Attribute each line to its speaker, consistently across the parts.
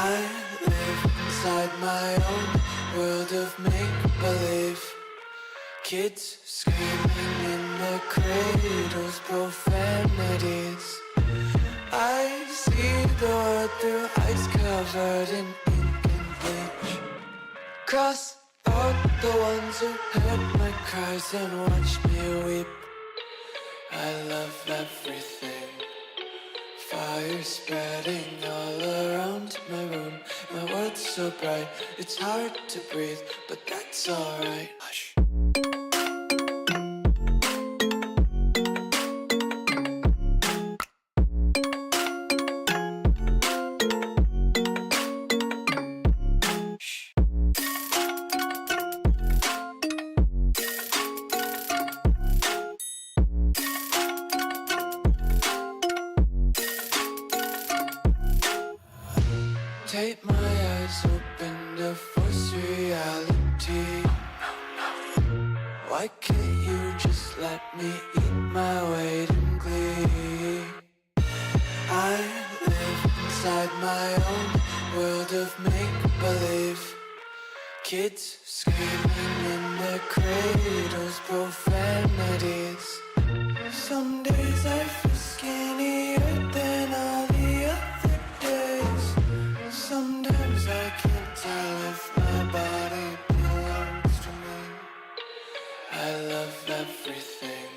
Speaker 1: I live inside my own world of make-believe. Kids screaming in their cradles, profanities. I see the world through ice covered in ink and bleach. Cross out the ones who heard my cries and watched me weep. I love everything. Fire spreading all around my room. My world's so bright, it's hard to breathe, but that's alright. Hush. Take my eyes open to force reality. Why can't you just let me eat my weight in glee? I live inside my own world of make-believe. Kids screaming in their cradles, profanities. Some days I feel skinnier than all the other days. Sometimes I can't tell if my body belongs to me. I love everything.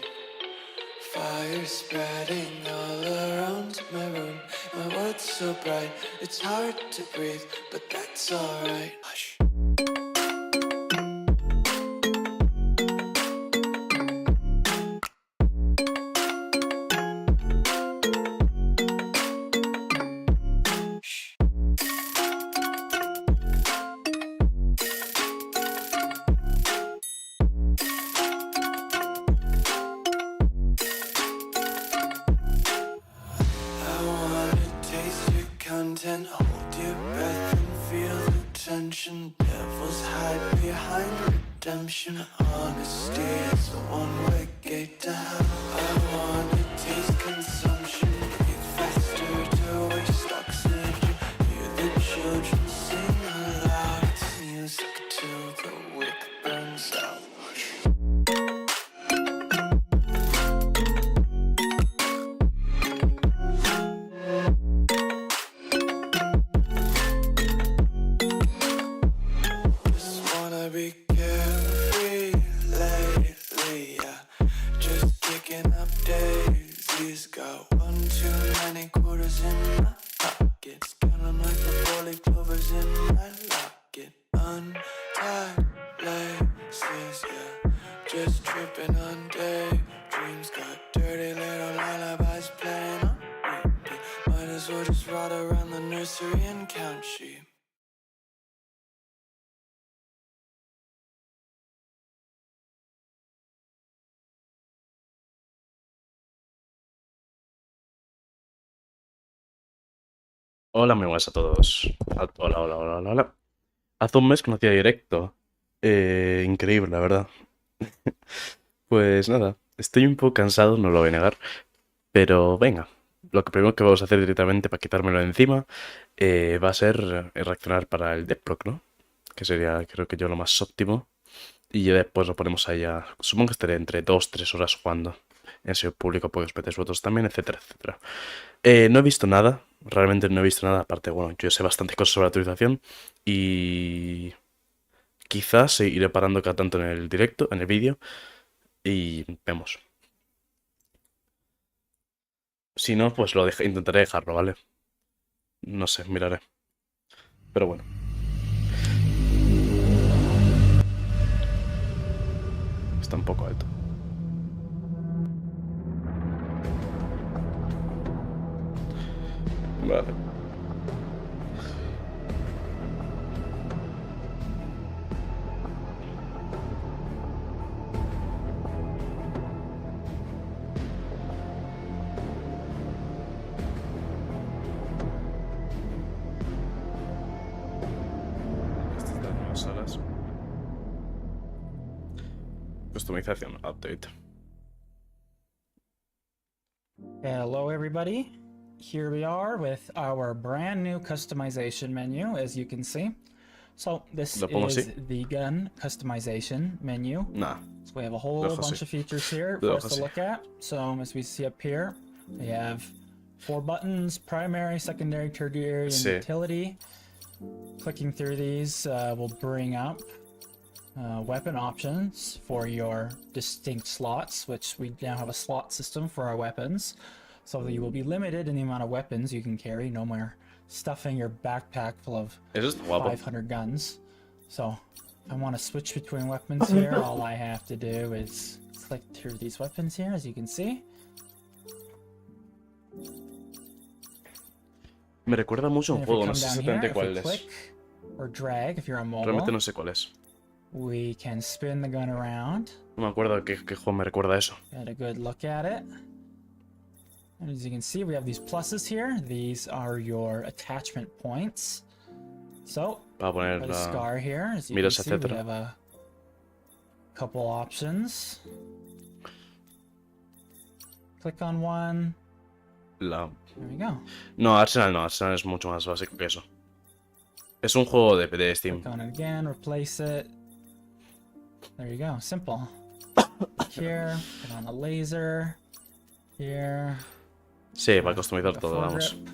Speaker 1: Fire spreading all around my room. My world's so bright, it's hard to breathe, but that's alright. Hush. Hold your breath and feel the tension. Devils hide behind redemption. Honesty is a one-way gate to hell. I wanna taste consumption. Breathe faster to waste oxygen. Hear the children sing aloud. It's music till the wick burns out. Be carefree lately, yeah. Just kicking up daisies. Got one too many quarters in my pockets. Counting like the four-leaf clovers in my locket. Untied laces, yeah. Just tripping on daydreams. Got dirty little lullabies playing on repeat. Might as well just ride around the nursery and count sheep.
Speaker 2: Hola, muy buenas a todos. Hola, hola, hola, hola, hola. Hace un mes que no hacía directo. Increíble, la verdad. Pues nada, estoy un poco cansado, no lo voy a negar. Pero venga, lo que primero que vamos a hacer directamente para quitármelo de encima va a ser reaccionar para el DevLog, ¿no? Que sería, creo que yo, lo más óptimo. Y ya después lo ponemos ahí a... Supongo que estaré entre 2-3 horas jugando. En si el público puede meter votos también, etcétera, etcétera. No he visto nada, realmente no he visto nada. Aparte, bueno, yo sé bastante cosas sobre la actualización. Y quizás iré parando cada tanto en el directo, en el vídeo. Y vemos. Si no, pues intentaré dejarlo, ¿vale? No sé, miraré. Pero bueno. Está un poco alto. Vale. Estas son las nuevas salas. Customización, update.
Speaker 3: Hello, everybody. here we are with our brand new customization menu, as you can see. So this
Speaker 2: ¿Lo pongo
Speaker 3: is
Speaker 2: así?
Speaker 3: the gun customization menu.
Speaker 2: Nah.
Speaker 3: So we have a whole
Speaker 2: Lo dejo
Speaker 3: bunch
Speaker 2: así.
Speaker 3: of features here
Speaker 2: Lo
Speaker 3: for
Speaker 2: dejo
Speaker 3: us to
Speaker 2: así.
Speaker 3: look at. So as we see up here, we have 4 buttons: primary, secondary, tertiary, and
Speaker 2: Sí.
Speaker 3: utility. Clicking through these will bring up weapon options for your distinct slots, which we now have a slot system for our weapons. So you will be limited in the amount of weapons you can carry. No more stuffing your backpack full of
Speaker 2: Eso está guapo.
Speaker 3: 500 guns. So if I want to switch between weapons here, all I have to do is click through these weapons here, as you can see.
Speaker 2: Me recuerda mucho a un
Speaker 3: And if we
Speaker 2: juego, no
Speaker 3: come
Speaker 2: sé
Speaker 3: down here,
Speaker 2: exactamente
Speaker 3: if we
Speaker 2: cuál es.
Speaker 3: click or drag, if you're on
Speaker 2: Realmente
Speaker 3: mobile,
Speaker 2: no sé cuál es.
Speaker 3: we can spin the gun around.
Speaker 2: No me acuerdo qué juego me recuerda a eso.
Speaker 3: Get a good look at it. And as you can see, we have these pluses here. These are your attachment points. So,
Speaker 2: Para poner
Speaker 3: for the
Speaker 2: la...
Speaker 3: scar here, as you
Speaker 2: miras,
Speaker 3: can see, we
Speaker 2: etcétera.
Speaker 3: have a couple options. Click on one.
Speaker 2: la...
Speaker 3: There we go.
Speaker 2: No, Arsenal no. Arsenal es mucho más básico que eso. Es un juego de Steam.
Speaker 3: Click on it again, replace it. There you go, simple. Here, put on a laser. Here.
Speaker 2: Sí, para customizar
Speaker 3: a
Speaker 2: todo, vamos.
Speaker 3: foregrip.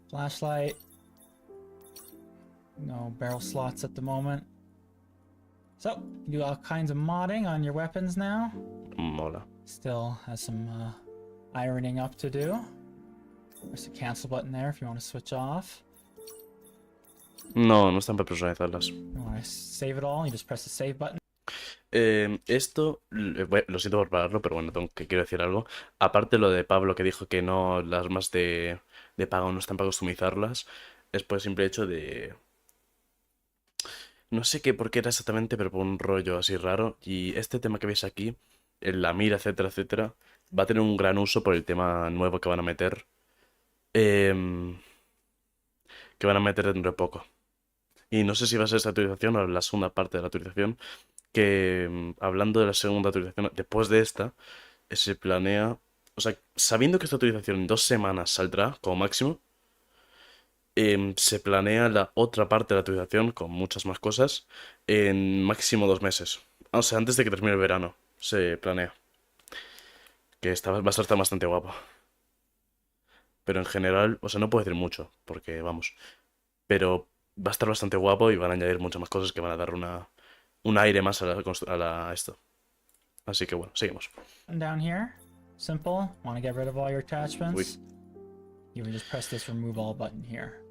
Speaker 3: Flashlight. No barrel slots at the moment. So, you do all kinds of modding on your weapons now.
Speaker 2: Mola.
Speaker 3: Still has some ironing up to do. There's a cancel button there if you want to switch off.
Speaker 2: No, no están para personalizarlas.
Speaker 3: You want to save it all, you just press the save button.
Speaker 2: Esto, lo siento por pararlo, pero bueno, tengo que quiero decir algo. Aparte lo de Pablo que dijo que no, las armas de pago no están para customizarlas, es por el simple hecho de... No sé qué por qué era exactamente, pero por un rollo así raro. Y este tema que veis aquí, en la mira, etcétera, etcétera, va a tener un gran uso por el tema nuevo que van a meter. Que van a meter dentro de poco. Y no sé si va a ser esta actualización o la segunda parte de la actualización. Que hablando de la segunda actualización, después de esta, se planea... O sea, sabiendo que esta actualización en 2 semanas saldrá, como máximo, se planea la otra parte de la actualización, con muchas más cosas, en máximo 2 meses. O sea, antes de que termine el verano, se planea. Que va a estar bastante guapo. Pero en general, o sea, no puedo decir mucho, porque vamos. Pero va a estar bastante guapo y van a añadir muchas más cosas que van a dar un aire más a esto. Así que bueno, seguimos.
Speaker 3: Down here, simple. Want to get rid of all your attachments?
Speaker 2: Uy.
Speaker 3: You would just press this remove all button here.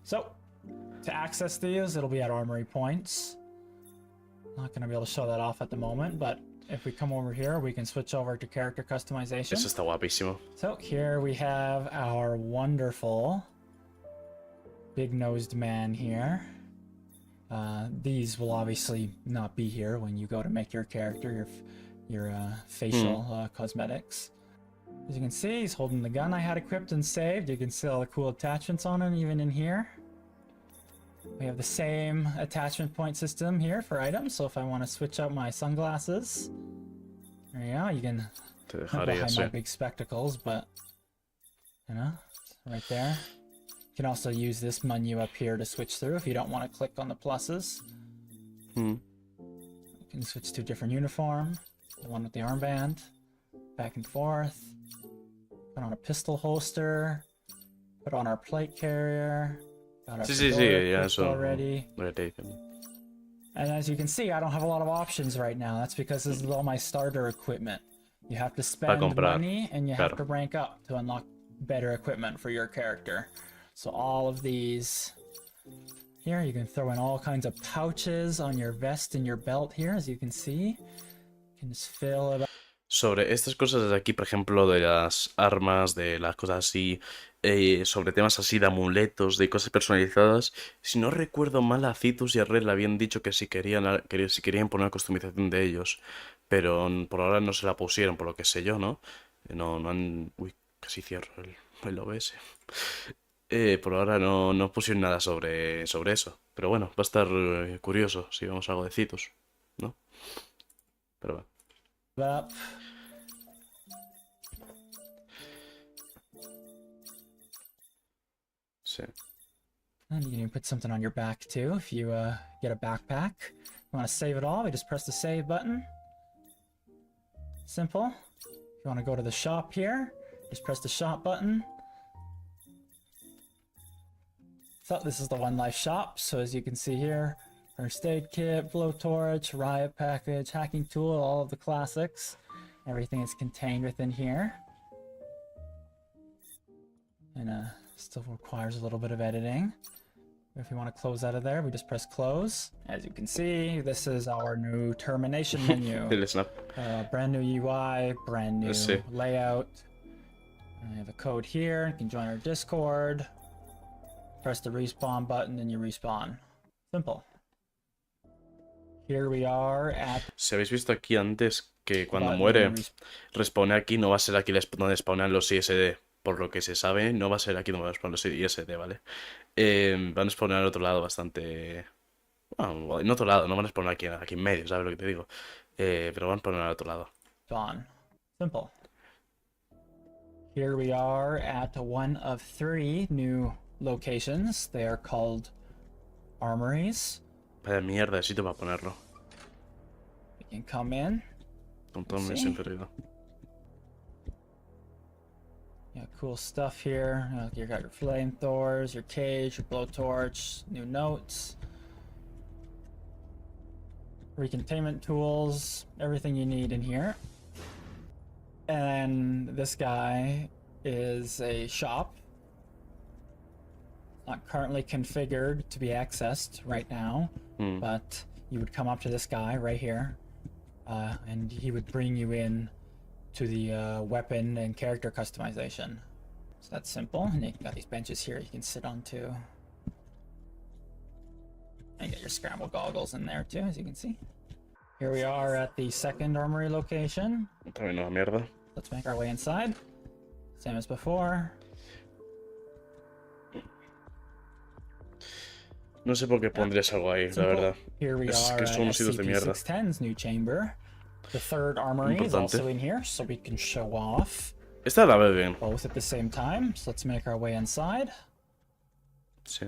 Speaker 3: So, to access these, it'll be at armory points. Not going to be able to show that off at the moment, but if we come over here, we can switch over to character customization.
Speaker 2: Eso está guapísimo.
Speaker 3: So here we have our wonderful big-nosed man here. These will obviously not be here when you go to make your character, your facial cosmetics. As you can see, he's holding the gun I had equipped and saved. You can see all the cool attachments on him, even in here. We have the same attachment point system here for items, so if I want to switch out my sunglasses, there you go, you can
Speaker 2: Te
Speaker 3: not
Speaker 2: dejaría
Speaker 3: behind my
Speaker 2: así.
Speaker 3: big spectacles, but, you know, it's right there. You can also use this menu up here to switch through if you don't want to click on the pluses. You can switch to a different uniform, the one with the armband, back and forth, put on a pistol holster, put on our plate carrier, got our
Speaker 2: Sí,
Speaker 3: fedora
Speaker 2: ya
Speaker 3: equipped
Speaker 2: eso.
Speaker 3: already.
Speaker 2: Lo que te dicen.
Speaker 3: And as you can see, I don't have a lot of options right now. That's because this is all my starter equipment. You have to spend
Speaker 2: comprar.
Speaker 3: money and you have
Speaker 2: Claro.
Speaker 3: to rank up to unlock better equipment for your character. So all of these here, you can throw in all kinds of pouches on your vest and your belt here, as you can see. You can just fill it up.
Speaker 2: Sobre estas cosas de aquí, por ejemplo, de las armas, de las cosas así, sobre temas así de amuletos, de cosas personalizadas, si no recuerdo mal, a Citus y a Red le habían dicho que si querían poner customización de ellos, pero por ahora no se la pusieron, por lo que sé yo, ¿no? No han... Uy, casi cierro el OBS. Por ahora no pusieron nada sobre eso, pero bueno, va a estar curioso si vemos algo de Citus, ¿no? Pero bueno.
Speaker 3: Up.
Speaker 2: Sí.
Speaker 3: And you can put something on your back too if you get a backpack. You want to save it all, we just press the save button. Simple. If you want to go to the shop here, just press the shop button. So this is the One Life shop. So as you can see here, first aid kit, blowtorch, riot package, hacking tool, all of the classics. Everything is contained within here. And still requires a little bit of editing. If you want to close out of there, we just press close. As you can see, this is our new termination menu.
Speaker 2: Listen up.
Speaker 3: Brand new UI, brand new
Speaker 2: Sí.
Speaker 3: layout. I have a code here. You can join our Discord. Press the respawn button and you respawn. Simple. Here we are at...
Speaker 2: Si habéis visto aquí antes que cuando
Speaker 3: button
Speaker 2: muere,
Speaker 3: and
Speaker 2: respawne aquí, no va a ser aquí donde spawnan los ISD. Por lo que se sabe, no va a ser aquí donde van a spawnar los ISD, ¿vale? Van a spawnar al otro lado bastante... Bueno, en otro lado, no van a spawnar aquí en medio, ¿sabes lo que te digo? Pero van a spawnar al otro lado.
Speaker 3: Spawn. Simple. Here we are at one of 3 new locations. They are called armories.
Speaker 2: Vaya mierda de sitio para ponerlo.
Speaker 3: You can come in.
Speaker 2: Con todo mi
Speaker 3: Sí.
Speaker 2: sinceridad.
Speaker 3: Yeah, cool stuff here. You got your flamethrowers, your cage, your blowtorch, new notes, recontainment tools, everything you need in here. And this guy is a shop. Not currently configured to be accessed right now, but you would come up to this guy right here, and he would bring you in to the weapon and character customization. So that's simple. And you got these benches here you can sit on too. And you get your scramble goggles in there too, as you can see. Here we are at the second armory location.
Speaker 2: También una mierda.
Speaker 3: Let's make our way inside. Same as before.
Speaker 2: No sé por qué pondrías algo ahí, la
Speaker 3: Simple.
Speaker 2: verdad.
Speaker 3: Here we
Speaker 2: Es
Speaker 3: are
Speaker 2: que
Speaker 3: at
Speaker 2: son unos sitios de mierda.
Speaker 3: SCP-610's new chamber. The third armory is
Speaker 2: Importante.
Speaker 3: also in here, so we can show off
Speaker 2: Esta la veo bien.
Speaker 3: both at the same time. So let's make our way inside.
Speaker 2: Sí.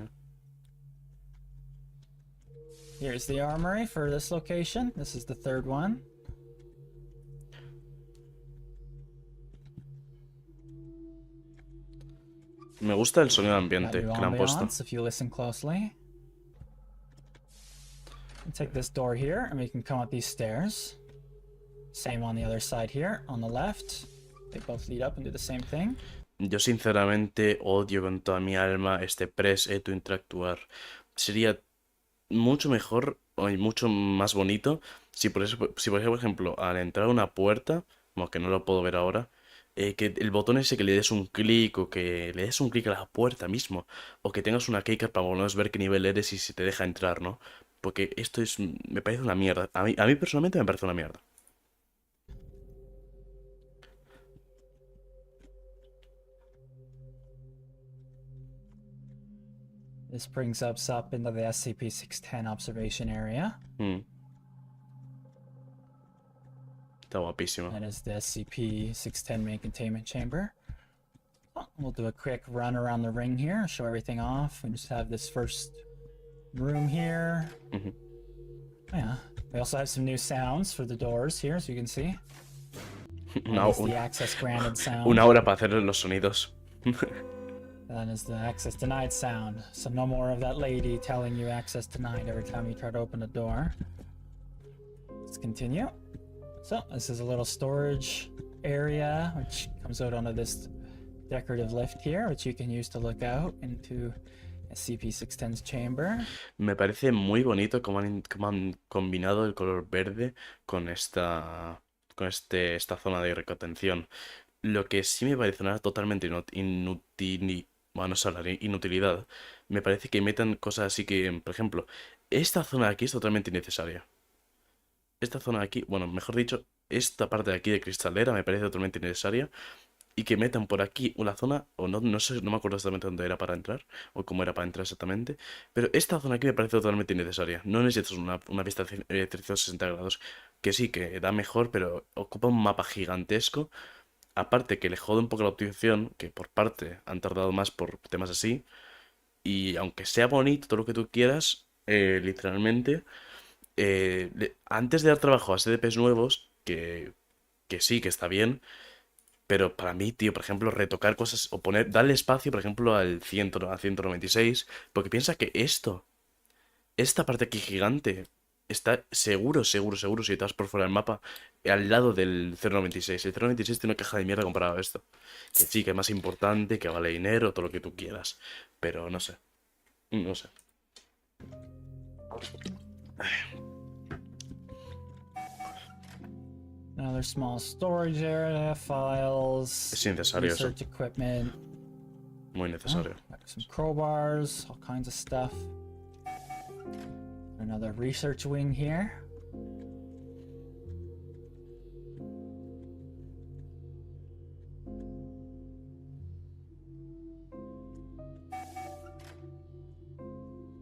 Speaker 3: Here's the armory for this location. This is the third one.
Speaker 2: Me gusta el sonido de
Speaker 3: Got
Speaker 2: ambiente
Speaker 3: new
Speaker 2: que le han puesto.
Speaker 3: ambiance if you listen closely. And take this door here, and we can come up these stairs. Same on the other side here, on the left. They both lead up and do the same thing.
Speaker 2: Yo sinceramente odio con toda mi alma este press to interactuar. Sería mucho mejor y mucho más bonito si por ejemplo, al entrar a una puerta, como que no lo puedo ver ahora, que el botón ese que le des un clic o que le des un clic a la puerta mismo, o que tengas una keycard para volver a ver qué nivel eres y si te deja entrar, ¿no? Porque esto me parece una mierda. A mí personalmente me parece una mierda.
Speaker 3: This brings us up into the SCP-610 observation area.
Speaker 2: Está guapísimo.
Speaker 3: That is the SCP-610 main containment chamber. We'll do a quick run around the ring here, show everything off. We just have this first room here. Yeah. We also have some new sounds for the doors here, as you can see. That is the access granted sound.
Speaker 2: Una hora para hacer los sonidos.
Speaker 3: That is the access denied sound. So no more of that lady telling you access denied every time you try to open a door. Let's continue. So this is a little storage area, which comes out onto this decorative lift here, which you can use to look out into SCP-610's chamber.
Speaker 2: Me parece muy bonito cómo han combinado el color verde con esta zona de recontención. Lo que sí me parece una totalmente inutilidad. Me parece que metan cosas así que, por ejemplo, esta zona de aquí es totalmente innecesaria. Esta zona de aquí, bueno, mejor dicho, esta parte de aquí de cristalera me parece totalmente innecesaria. Y que metan por aquí una zona, o no sé, no me acuerdo exactamente dónde era para entrar, o cómo era para entrar exactamente, pero esta zona aquí me parece totalmente innecesaria. No necesitas una vista de 360 grados, que sí, que da mejor, pero ocupa un mapa gigantesco. Aparte que le jode un poco la optimización, que por parte han tardado más por temas así, Y aunque sea bonito, todo lo que tú quieras, literalmente, antes de dar trabajo a SCPs nuevos, que sí, que está bien, pero para mí, tío, por ejemplo, retocar cosas o darle espacio, por ejemplo, al 100, a 196, porque piensa que esta parte aquí gigante, está seguro, si te vas por fuera del mapa, al lado del 096. El 096 tiene una caja de mierda comparado a esto. Que sí, que es más importante, que vale dinero, todo lo que tú quieras. Pero no sé. No sé.
Speaker 3: Another small storage area, files,
Speaker 2: Es innecesario eso.
Speaker 3: research equipment.
Speaker 2: Muy necesario.
Speaker 3: Got some crowbars, all kinds of stuff. Another research wing here.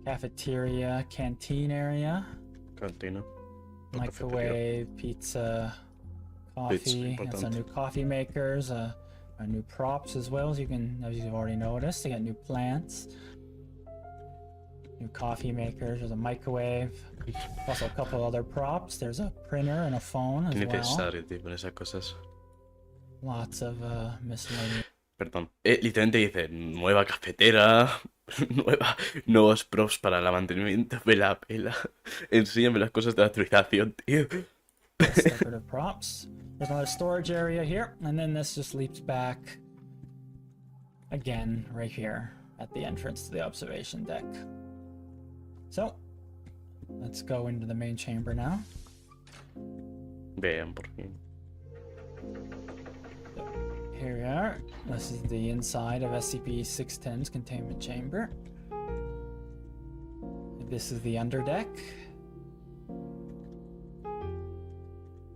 Speaker 3: Cafeteria, canteen area.
Speaker 2: Cantina. O cafetería.
Speaker 3: Microwave, pizza, coffee. Got some
Speaker 2: importante.
Speaker 3: new coffee makers, new props as well, as you've already noticed. They got new plants, new coffee makers. There's a microwave. Also a couple other props. There's a printer and a phone as
Speaker 2: Qué
Speaker 3: well.
Speaker 2: necesario, tío, con esas cosas.
Speaker 3: Lots of miscellaneous.
Speaker 2: Perdón. Literalmente dice, nueva cafetera, nuevos props para el mantenimiento de la pela. Enséñame las cosas de la actualización, tío.
Speaker 3: Decorative props. There's another storage area here, and then this just leaps back again right here at the entrance to the observation deck. So, let's go into the main chamber now.
Speaker 2: Vean, por fin.
Speaker 3: Here we are. This is the inside of SCP-610's containment chamber. This is the underdeck.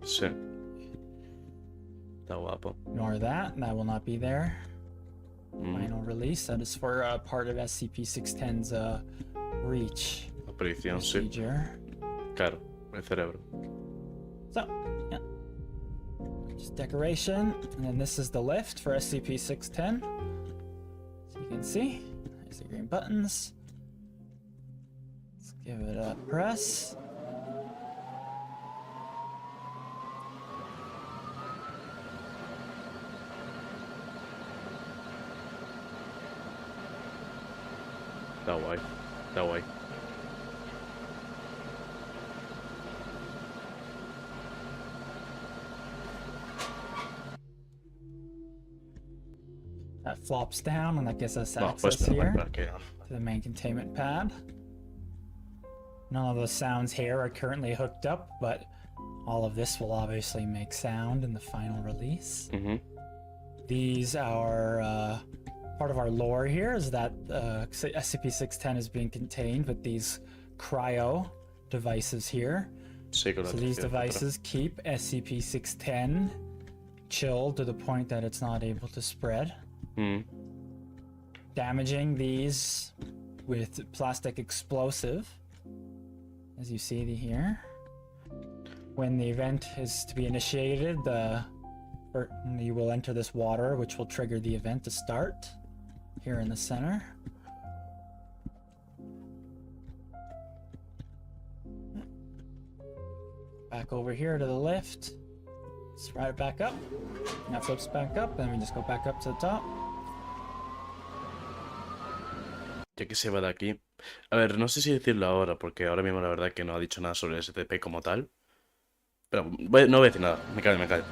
Speaker 2: Sí. Está guapo.
Speaker 3: Ignore that. That will not be there. Final release. That is for part of SCP-610's reach
Speaker 2: Aparición, sí.
Speaker 3: procedure.
Speaker 2: Claro, el cerebro.
Speaker 3: So, yeah. Just decoration. And then this is the lift for SCP-610. So you can see, there's the green buttons. Let's give it a press.
Speaker 2: Está guay. Está guay.
Speaker 3: That flops down, and that gives us
Speaker 2: No, pues
Speaker 3: access here
Speaker 2: para que...
Speaker 3: to the main containment pad. None of those sounds here are currently hooked up, but all of this will obviously make sound in the final release. These are part of our lore here, is that SCP-610 is being contained with these cryo devices here.
Speaker 2: Sí, con la
Speaker 3: So these
Speaker 2: atención,
Speaker 3: devices keep SCP-610 chilled to the point that it's not able to spread. Damaging these with plastic explosive, as you see here. When the event is to be initiated, you will enter this water, which will trigger the event to start here in the center. Back over here to the lift. Let's ride it back up. And that flips back up, and we just go back up to the top.
Speaker 2: Ya que se va de aquí. A ver, no sé si decirlo ahora, porque ahora mismo la verdad que no ha dicho nada sobre el SCP como tal. Pero no voy a decir nada, me callo.
Speaker 3: Here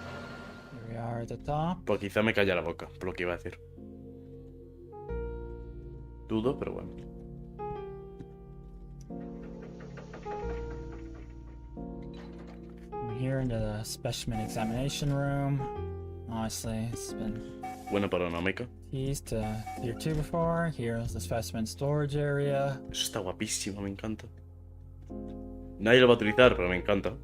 Speaker 3: we are at the top.
Speaker 2: Porque quizá me calla la boca, por lo que iba a decir. Dudo, pero bueno.
Speaker 3: We're here into the specimen examination room. Honestly, it's been
Speaker 2: Buena panorámica.
Speaker 3: teased to Tier 2 before. Here's the specimen storage area.
Speaker 2: Eso está guapísimo, me encanta. Nadie lo va a utilizar, pero me encanta.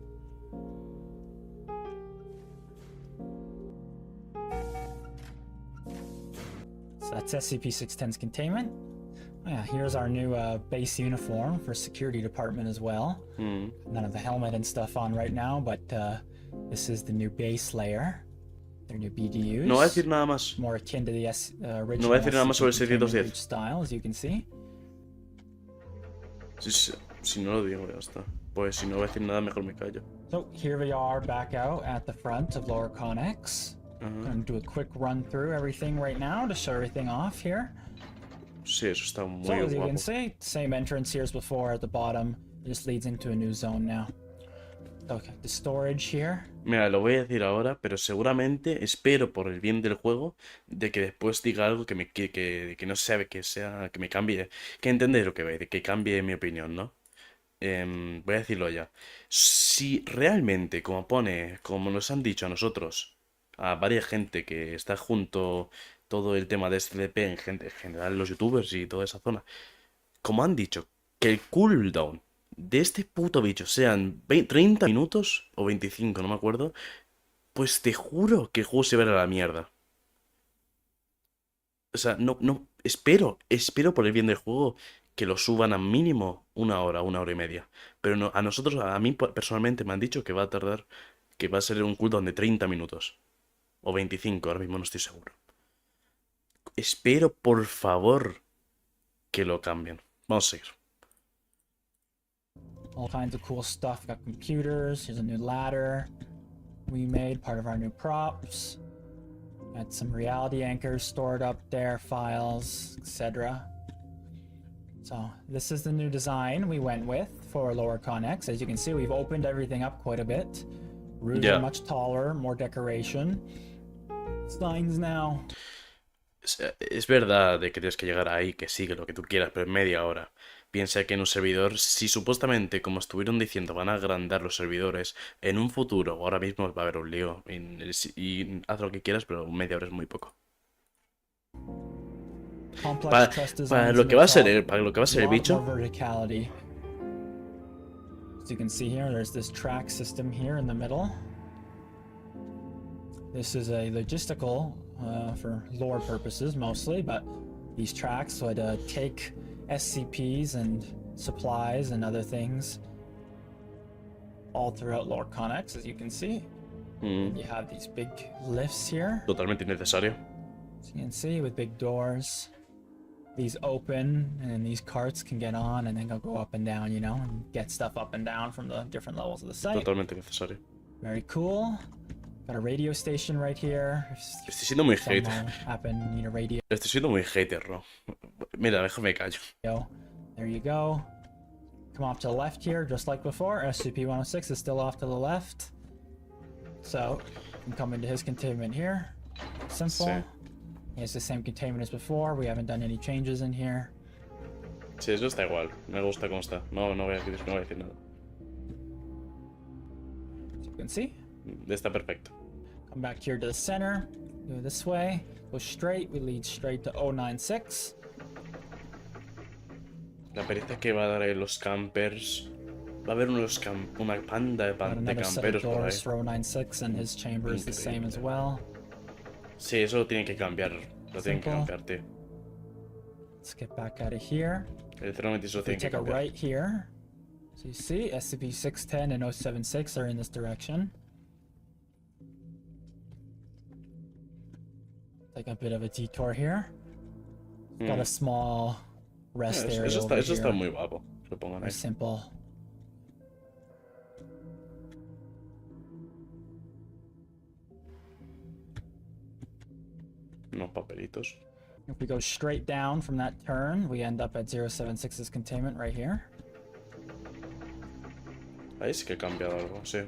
Speaker 3: So that's SCP-610's containment. Oh yeah, here's our new base uniform for security department as well. None of the helmet and stuff on right now, but this is the new base layer. Their new BDUs.
Speaker 2: No voy a decir nada más.
Speaker 3: More akin to the original
Speaker 2: No voy a decir nada más sobre el
Speaker 3: SCP containment
Speaker 2: 610.
Speaker 3: breach style, as you can see.
Speaker 2: Si no lo digo, ya está. Pues si no voy a decir nada, mejor me callo.
Speaker 3: So here we are back out at the front of Lower Connex. Gonna do a quick run through everything right now to show everything off here.
Speaker 2: Sí, eso está
Speaker 3: So
Speaker 2: muy
Speaker 3: as you
Speaker 2: guapo.
Speaker 3: can see, same entrance here as before at the bottom. It just leads into a new zone now. Okay, the storage here.
Speaker 2: Mira, lo voy a decir ahora, pero seguramente espero por el bien del juego de que después diga algo que que no sabe que sea, que me cambie, que entendéis lo que ve, de que cambie mi opinión, ¿no? Voy a decirlo ya. Si realmente, como nos han dicho a nosotros, a varias gente que está junto todo el tema de SCP, en general los youtubers y toda esa zona, como han dicho, que el cooldown de este puto bicho sean 30 minutos o 25, no me acuerdo, pues te juro que el juego se va a ir a la mierda. O sea, espero por el bien del juego que lo suban a mínimo una hora y media. Pero no, a nosotros, a mí personalmente me han dicho que va a tardar, que va a ser un cooldown de 30 minutos. O 25, ahora mismo no estoy seguro. Espero, por favor, que lo cambien. Vamos a seguir.
Speaker 3: All kinds of cool stuff. Got computers. Here's a new ladder we made, part of our new props. Got some reality anchors stored up there, files, etc. So this is the new design we went with for Lower Connex. As you can see, we've opened everything up quite a bit. Rooms
Speaker 2: Yeah.
Speaker 3: are much taller, more decoration. Signs now.
Speaker 2: Es verdad de que tienes que llegar ahí, que sigue lo que tú quieras, pero en media hora. Piensa que en un servidor, si supuestamente, como estuvieron diciendo, van a agrandar los servidores, en un futuro, ahora mismo va a haber un lío. Y haz lo que quieras, pero media hora es muy poco.
Speaker 3: Complex
Speaker 2: Para,
Speaker 3: truss
Speaker 2: para
Speaker 3: designs
Speaker 2: lo
Speaker 3: in
Speaker 2: que
Speaker 3: the
Speaker 2: va a ser
Speaker 3: top.
Speaker 2: para lo que va a ser
Speaker 3: A
Speaker 2: el
Speaker 3: lot
Speaker 2: bicho,
Speaker 3: more verticality. As you can see here, there's this track system here in the middle. This is a logistical for lore purposes mostly, but these tracks would take SCPs and supplies and other things all throughout Lore Connex, as you can see. You have these big lifts here,
Speaker 2: totalmente innecesario.
Speaker 3: as you can see, with big doors. These open, and these carts can get on, and then they'll go up and down, you know, and get stuff up and down from the different levels of the site.
Speaker 2: Totalmente innecesario.
Speaker 3: Very cool. Got a radio station right here. If
Speaker 2: Estoy siendo muy
Speaker 3: something
Speaker 2: hater.
Speaker 3: happen, you need a radio.
Speaker 2: Estoy siendo muy hater, ¿no? Mira, déjame callo.
Speaker 3: There you go. Come off to the left here, just like before. SCP-106 is still off to the left. So, you can come into his containment here. Simple.
Speaker 2: Sí.
Speaker 3: He has the same containment as before. We haven't done any changes in here.
Speaker 2: Sí, eso está igual. Me gusta cómo está. No voy a decir nada.
Speaker 3: As you can see.
Speaker 2: Está perfecto.
Speaker 3: Come back here to the center. Go this way. Go straight. We lead straight to 096.
Speaker 2: La pereza que va a dar ahí los campers. Va a haber una panda de
Speaker 3: Got another set of
Speaker 2: camperos por ahí.
Speaker 3: doors for 096, and his chamber is the same as well.
Speaker 2: Sí, eso lo tienen que cambiar. Lo tienen que
Speaker 3: Simple.
Speaker 2: cambiar, tío.
Speaker 3: Let's get back out of here.
Speaker 2: El 096 lo
Speaker 3: We
Speaker 2: tienen que
Speaker 3: take a
Speaker 2: cambiar.
Speaker 3: right here. So you see, SCP-610 and 076 are in this direction. Take a bit of a detour here. Got a small rest area
Speaker 2: Eso
Speaker 3: over
Speaker 2: está
Speaker 3: here.
Speaker 2: muy guapo. Lo pongan
Speaker 3: Very
Speaker 2: ahí.
Speaker 3: simple.
Speaker 2: Unos papelitos.
Speaker 3: If we go straight down from that turn, we end up at 076's containment right here.
Speaker 2: Ahí sí que he cambiado algo, sí.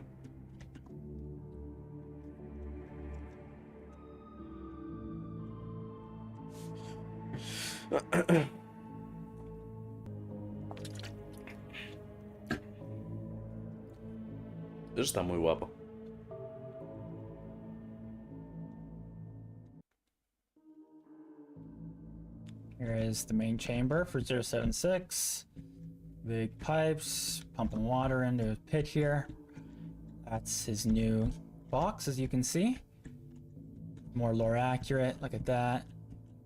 Speaker 2: Eso está muy guapo.
Speaker 3: Here is the main chamber for 076. Big pipes, pumping water into a pit here. That's his new box, as you can see. More lore accurate, look at that.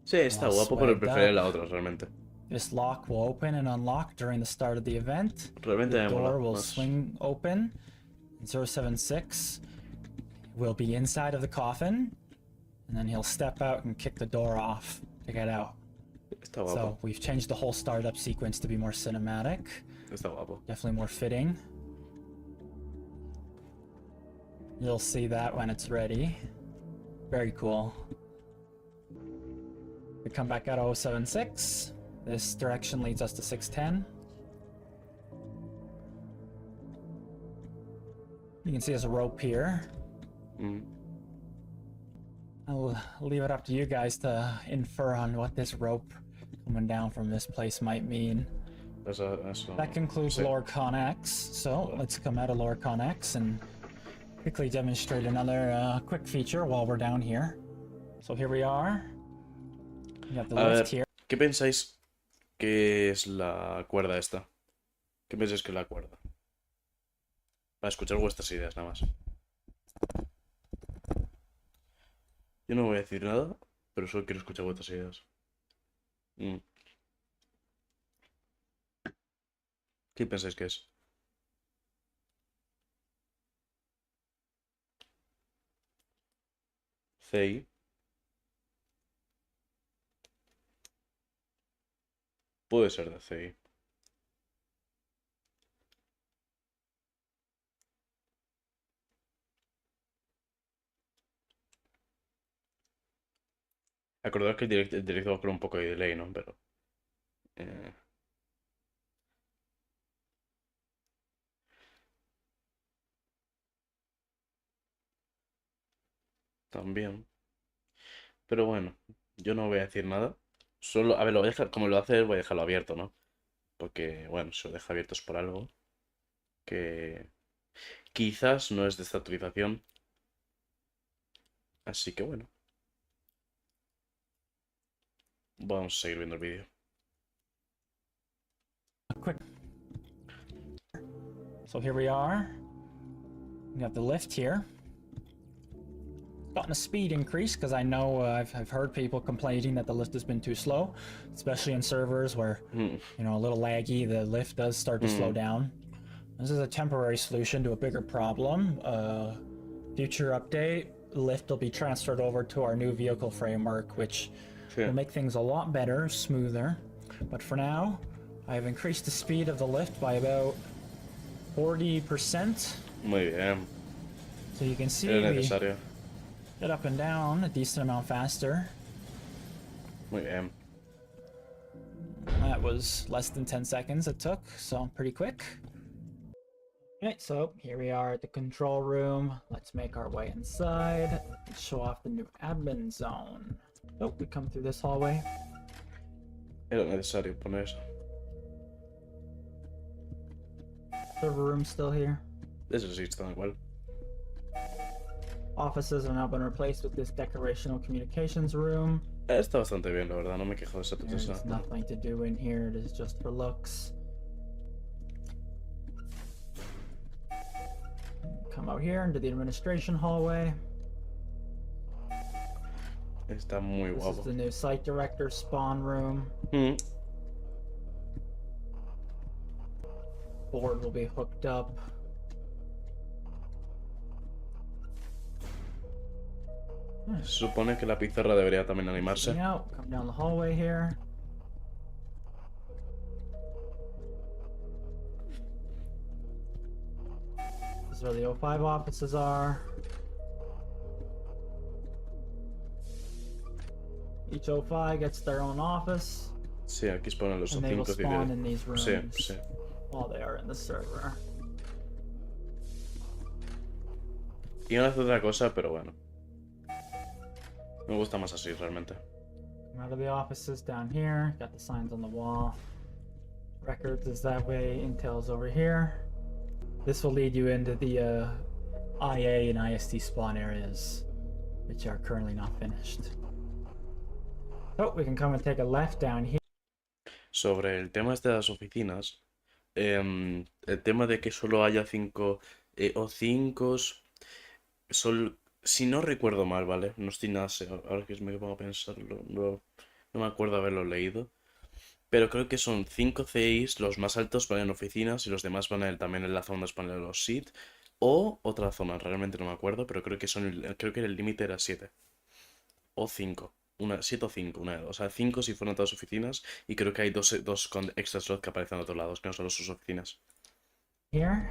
Speaker 2: Sí, está
Speaker 3: Oh,
Speaker 2: guapo, pero
Speaker 3: swagged
Speaker 2: prefiero
Speaker 3: up.
Speaker 2: la otra, realmente.
Speaker 3: This lock will open and unlock during the start of the event.
Speaker 2: Realmente
Speaker 3: The
Speaker 2: me mola
Speaker 3: door will
Speaker 2: más.
Speaker 3: swing open. 076 will be inside of the coffin, and then he'll step out and kick the door off to get out.
Speaker 2: Está
Speaker 3: So
Speaker 2: guapo.
Speaker 3: we've changed the whole startup sequence to be more cinematic.
Speaker 2: Está guapo.
Speaker 3: Definitely more fitting. You'll see that when it's ready. Very cool. We come back out of 076. This direction leads us to 610. You can see there's a rope here.
Speaker 2: Mm.
Speaker 3: I'll leave it up to you guys to infer on what this rope coming down from this place might mean.
Speaker 2: Eso,
Speaker 3: That concludes
Speaker 2: sí.
Speaker 3: LoreCon X, so let's come out of LoreCon X and quickly demonstrate another quick feature while we're down here. So here we are. We got the
Speaker 2: A
Speaker 3: lift
Speaker 2: ver,
Speaker 3: here.
Speaker 2: ¿qué pensáis que es la cuerda esta? ¿Qué pensáis que es la cuerda? Para escuchar vuestras ideas, nada más. Yo no voy a decir nada, pero solo quiero escuchar vuestras ideas. ¿Qué pensáis que es? CI. Puede ser de CI. Acordaos que el directo va con un poco de delay, ¿no? Pero... también. Pero bueno, yo no voy a decir nada. Solo, a ver, lo voy a dejar, como lo hace él, voy a dejarlo abierto, ¿no? Porque, bueno, si lo deja abierto es por algo. Que quizás no es de esta actualización. Así que bueno. Vamos a seguir viendo el vídeo.
Speaker 3: Quick. So here we are. We got the lift here. Gotten a speed increase because I know I've heard people complaining that the lift has been too slow, especially in servers where you know, a little laggy, the lift does start to slow down. This is a temporary solution to a bigger problem. Future update, lift will be transferred over to our new vehicle framework, which will make things a lot better, smoother. But for now, I've increased the speed of the lift by about 40%.
Speaker 2: Muy bien.
Speaker 3: So you can see
Speaker 2: Era
Speaker 3: we
Speaker 2: necesario.
Speaker 3: get up and down a decent amount faster.
Speaker 2: Muy bien.
Speaker 3: That was less than 10 seconds it took, so pretty quick. Okay, so here we are at the control room. Let's make our way inside and show off the new admin zone. Oh, we come through this hallway.
Speaker 2: Era necesario poner eso.
Speaker 3: Server room still here.
Speaker 2: Eso sí, está igual.
Speaker 3: Offices have now been replaced with this decorational communications room.
Speaker 2: Está bastante bien, la verdad. No me quejo de esa
Speaker 3: There's
Speaker 2: cosa.
Speaker 3: nothing to do in here. It is just for looks. Come out here into the administration hallway.
Speaker 2: Está muy
Speaker 3: This is
Speaker 2: guapo.
Speaker 3: the new site director spawn room. Board will be hooked up.
Speaker 2: Se supone que la pizarra debería también animarse.
Speaker 3: Coming out, come down the hallway here. This is where the 05 offices are. Each 05 gets their own office,
Speaker 2: Sí, aquí ponen los
Speaker 3: and they will
Speaker 2: 5
Speaker 3: spawn in these rooms
Speaker 2: Sí, sí.
Speaker 3: while they are in the server.
Speaker 2: Iban a hacer otra cosa, pero bueno. Me gusta más así, realmente.
Speaker 3: Come out of the offices down here. Got the signs on the wall. Records is that way. Intel's over here. This will lead you into the IA and IST spawn areas, which are currently not finished. So we can come and take a left down here.
Speaker 2: Sobre el tema de las oficinas, el tema de que solo haya 5 O5s, si no recuerdo mal, ¿vale? No estoy nada seguro, ahora que me pongo a pensarlo, no me acuerdo haberlo leído, pero creo que son 5 CIs, los más altos van en oficinas y los demás van también en la zona donde van los SIT, o otra zona, realmente no me acuerdo, pero creo que el límite era 7 o 5. 7 o 5, o sea, 5 si fueron todas oficinas, y creo que hay dos con extra slot que aparecen a otros lados, que no solo sus oficinas.
Speaker 3: Here.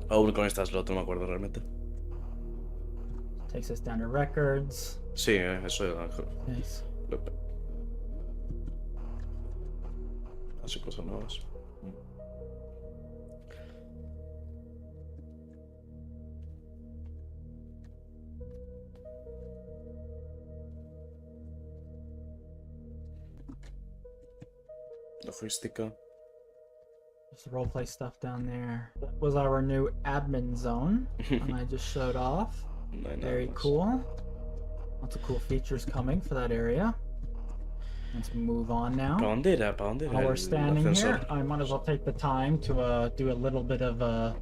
Speaker 2: O uno con extra slot, no me acuerdo realmente.
Speaker 3: Takes us down to records.
Speaker 2: Sí, eso
Speaker 3: Nice.
Speaker 2: Así cosas nuevas. Logística.
Speaker 3: There's the roleplay stuff down there. That was our new admin zone, and I just showed off.
Speaker 2: No hay nada
Speaker 3: Very
Speaker 2: más.
Speaker 3: cool. Lots of cool features coming for that area. Let's move on now.
Speaker 2: ¿Para dónde era? ¿Para dónde era
Speaker 3: While we're
Speaker 2: el
Speaker 3: standing here,
Speaker 2: ascensor?
Speaker 3: I might as well take the time to do a little bit of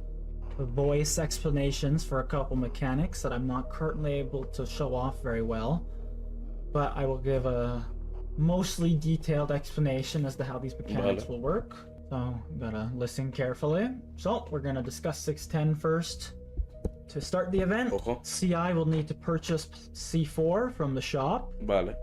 Speaker 3: voice explanations for a couple mechanics that I'm not currently able to show off very well. But I will give a mostly detailed explanation as to how these mechanics will work. So, gotta listen carefully. So, we're gonna discuss 610 first. To start the event,
Speaker 2: Ojo.
Speaker 3: CI will need to purchase C4 from the shop.
Speaker 2: Vale.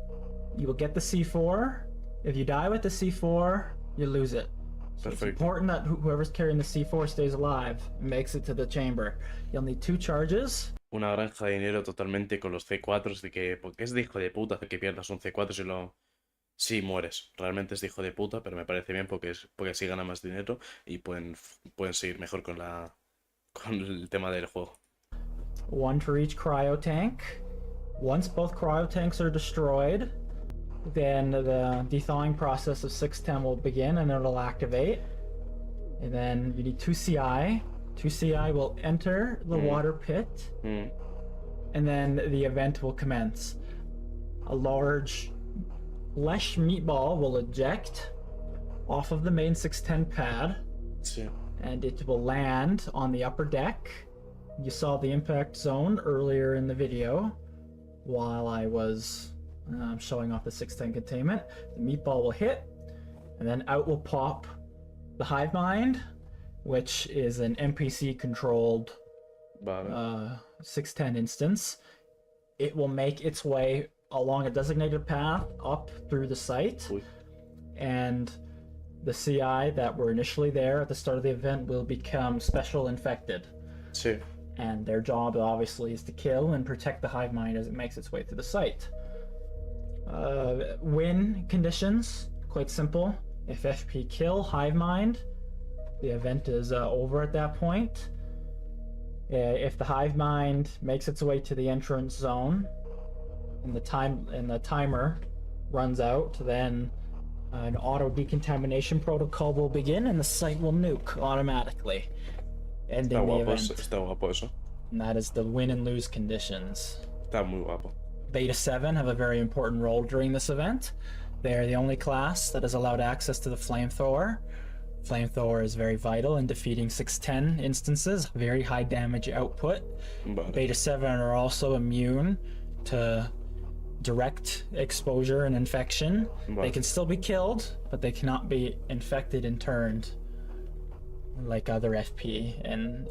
Speaker 3: You will get the C4. If you die with the C4, you lose it. So it's
Speaker 2: Perfecto.
Speaker 3: important that whoever's carrying the C4 stays alive and makes it to the chamber. You'll need 2 charges.
Speaker 2: Una granja de dinero totalmente con los C4s de que... Porque es de hijo de puta que pierdas un C4 si lo... Si mueres. Realmente es de hijo de puta, pero me parece bien porque así gana más dinero y pueden seguir mejor con el tema del juego.
Speaker 3: 1 for each cryo tank. Once both cryo tanks are destroyed, then the thawing process of 610 will begin and it'll activate. And then you need 2 CI. 2 CI will enter the water pit. And then the event will commence. A large flesh meatball will eject off of the main 610 pad.
Speaker 2: Sí.
Speaker 3: And it will land on the upper deck. You saw the impact zone earlier in the video while I was showing off the 610 containment. The meatball will hit, and then out will pop the hive mind, which is an NPC controlled
Speaker 2: Vale.
Speaker 3: 610 instance. It will make its way along a designated path up through the site,
Speaker 2: Uy.
Speaker 3: and the CI that were initially there at the start of the event will become special infected.
Speaker 2: Sí.
Speaker 3: And their job obviously is to kill and protect the hive mind as it makes its way through the site. Win conditions, quite simple. If FP kill hive mind, the event is over at that point. If the hive mind makes its way to the entrance zone and the timer runs out, then an auto decontamination protocol will begin and the site will nuke automatically, ending the event.
Speaker 2: Está guapo eso.
Speaker 3: And that is the win and lose conditions.
Speaker 2: Está muy guapo.
Speaker 3: Beta 7 have a very important role during this event. They are the only class that is allowed access to the flamethrower. Flamethrower is very vital in defeating 610 instances, very high damage output.
Speaker 2: Vale.
Speaker 3: Beta 7 are also immune to direct exposure and infection.
Speaker 2: Vale.
Speaker 3: They can still be killed, but they cannot be infected and turned like other FP and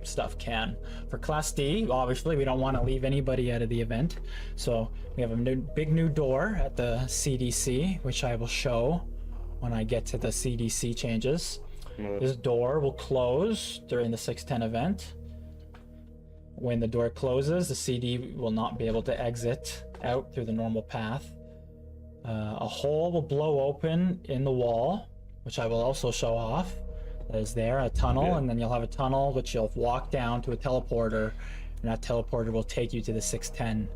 Speaker 3: stuff can. For Class D, obviously we don't want to leave anybody out of the event, so we have a big new door at the CDC, which I will show when I get to the CDC changes.
Speaker 2: Vale.
Speaker 3: This door will close during the 610 event. When the door closes, the CD will not be able to exit out through the normal path. A hole will blow open in the wall, which I will also show off. That is there, a tunnel,
Speaker 2: Yeah.
Speaker 3: and then you'll have a tunnel which you'll walk down to a teleporter, and that teleporter will take you to the 610,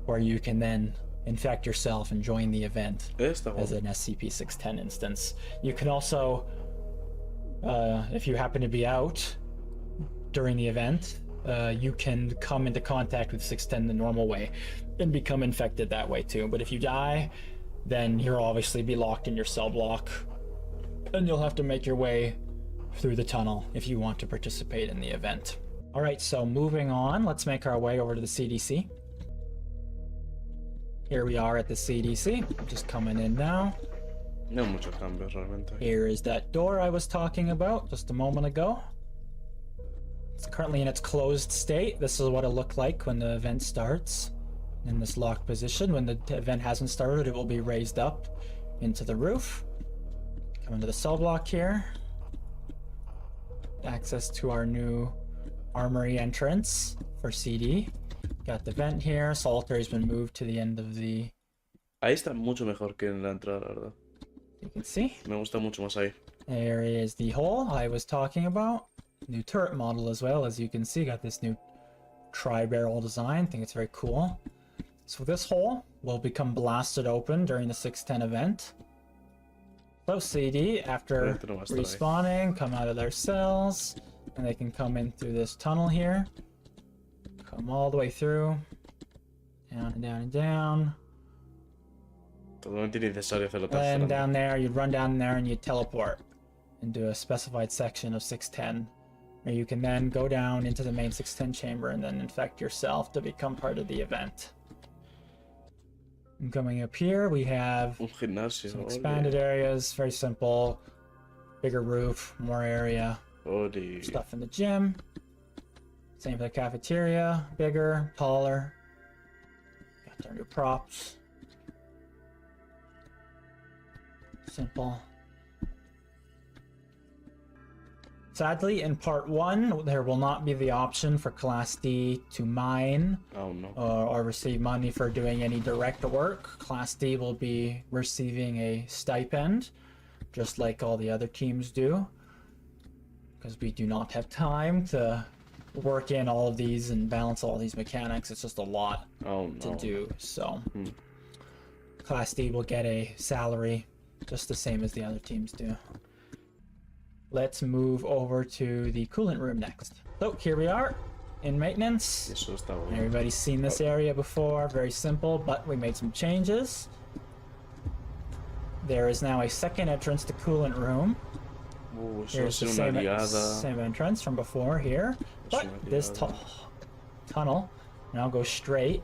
Speaker 3: where you can then infect yourself and join the event
Speaker 2: Está
Speaker 3: as
Speaker 2: guapo.
Speaker 3: an SCP-610 instance. You can also, if you happen to be out during the event, you can come into contact with 610 the normal way and become infected that way too. But if you die, then you'll obviously be locked in your cell block, and you'll have to make your way through the tunnel if you want to participate in the event. All right, so moving on, let's make our way over to the CDC. Here we are at the CDC, just coming in now.
Speaker 2: No muchos cambios realmente.
Speaker 3: Here is that door I was talking about just a moment ago. It's currently in its closed state. This is what it looked like when the event starts. in this locked position. When the event hasn't started, it will be raised up into the roof. Come into the cell block here. Access to our new armory entrance for CD. Got the vent here. Solitary's been moved to the end of the...
Speaker 2: Ahí está mucho mejor que en la entrada, la verdad.
Speaker 3: You can see.
Speaker 2: Me gusta mucho más ahí.
Speaker 3: There is the hole I was talking about. New turret model as well, as you can see. Got this new tri-barrel design. I think it's very cool. So this hole will become blasted open during the 610 event. So CD, after respawning, come out of their cells, and they can come in through this tunnel here. Come all the way through. Down and down and down.
Speaker 2: Totalmente innecesario hacerlo tan
Speaker 3: And
Speaker 2: grande.
Speaker 3: down there, you'd run down there and you'd teleport into a specified section of 610. Where you can then go down into the main 610 chamber and then infect yourself to become part of the event. And coming up here, we have
Speaker 2: Un gimnasio.
Speaker 3: some expanded areas, very simple. Bigger roof, more area.
Speaker 2: Oli.
Speaker 3: Stuff in the gym. Same for the cafeteria, bigger, taller. Got their new props. Simple. Sadly, in part 1, there will not be the option for Class D to mine
Speaker 2: Oh no.
Speaker 3: or receive money for doing any direct work. Class D will be receiving a stipend, just like all the other teams do, because we do not have time to work in all of these and balance all these mechanics. It's just a lot
Speaker 2: Oh
Speaker 3: to
Speaker 2: no.
Speaker 3: do. So Class D will get a salary just the same as the other teams do. Let's move over to the coolant room next. So here we are in maintenance.
Speaker 2: Eso está bueno.
Speaker 3: Everybody's seen this area before. Very simple, but we made some changes. There is now a second entrance to coolant room.
Speaker 2: Eso va a
Speaker 3: Here's
Speaker 2: ser
Speaker 3: the
Speaker 2: una liada.
Speaker 3: same entrance from before here. But
Speaker 2: una
Speaker 3: this
Speaker 2: liada.
Speaker 3: tunnel now goes straight.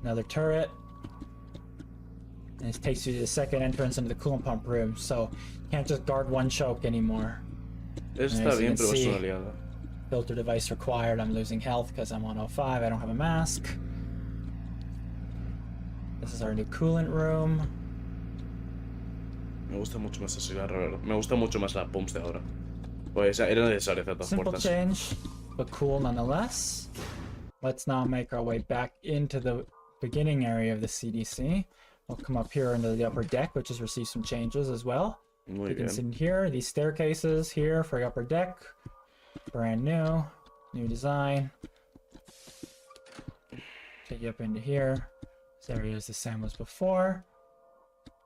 Speaker 3: Another turret. And it takes you to the second entrance into the coolant pump room. So you can't just guard one choke anymore.
Speaker 2: Eso
Speaker 3: And
Speaker 2: está
Speaker 3: as you
Speaker 2: bien,
Speaker 3: can
Speaker 2: pero va a ser
Speaker 3: see,
Speaker 2: una liada.
Speaker 3: Filter device required. I'm losing health because I'm on 05. I don't have a mask. This is our new coolant room.
Speaker 2: Me gusta mucho más ese cigarro, ¿verdad? Me gusta mucho más la pumps de ahora. Pues era necesario hacer todas
Speaker 3: Simple
Speaker 2: puertas.
Speaker 3: change, but cool nonetheless. Let's now make our way back into the beginning area of the CDC. We'll come up here into the upper deck, which has received some changes as well.
Speaker 2: Muy
Speaker 3: You can
Speaker 2: bien.
Speaker 3: see here, these staircases here for the upper deck. Brand new design. Take you up into here. This area is the same as before.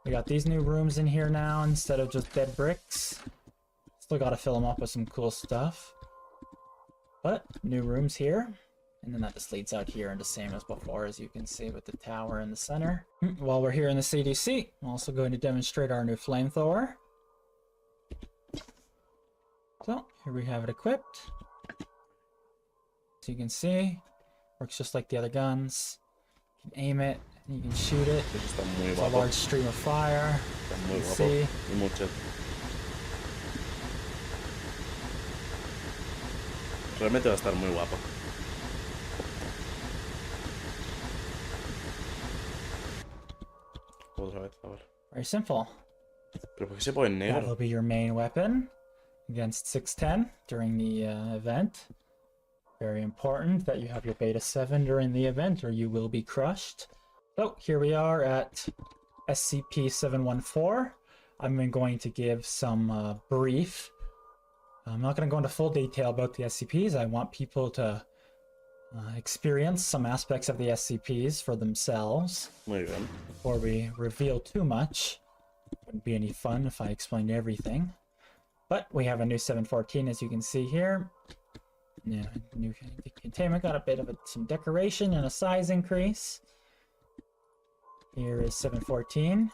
Speaker 3: We got these new rooms in here now instead of just dead bricks. Still gotta fill them up with some cool stuff. But new rooms here. And then that just leads out here into same as before, as you can see with the tower in the center. While we're here in the CDC, I'm also going to demonstrate our new flamethrower. So here we have it equipped. So you can see, works just like the other guns. You can aim it, and you can shoot it.
Speaker 2: Eso está muy
Speaker 3: It's a
Speaker 2: guapo.
Speaker 3: large stream of fire.
Speaker 2: Está muy
Speaker 3: You
Speaker 2: guapo.
Speaker 3: see,
Speaker 2: Y mucho. Realmente va a estar muy guapo. Otra vez, a ver.
Speaker 3: very simple.
Speaker 2: ¿Pero por qué se pone en
Speaker 3: That will
Speaker 2: negro?
Speaker 3: be your main weapon against 610 during the event. Very important that you have your beta 7 during the event or you will be crushed. So here we are at SCP-714. I'm going to give some brief. I'm not going to go into full detail about the SCPs. I want people to experience some aspects of the SCPs for themselves
Speaker 2: Muy bien.
Speaker 3: before we reveal too much. Wouldn't be any fun if I explained everything. But we have a new 714, as you can see here. Yeah, new containment, got a bit of some decoration and a size increase. Here is 714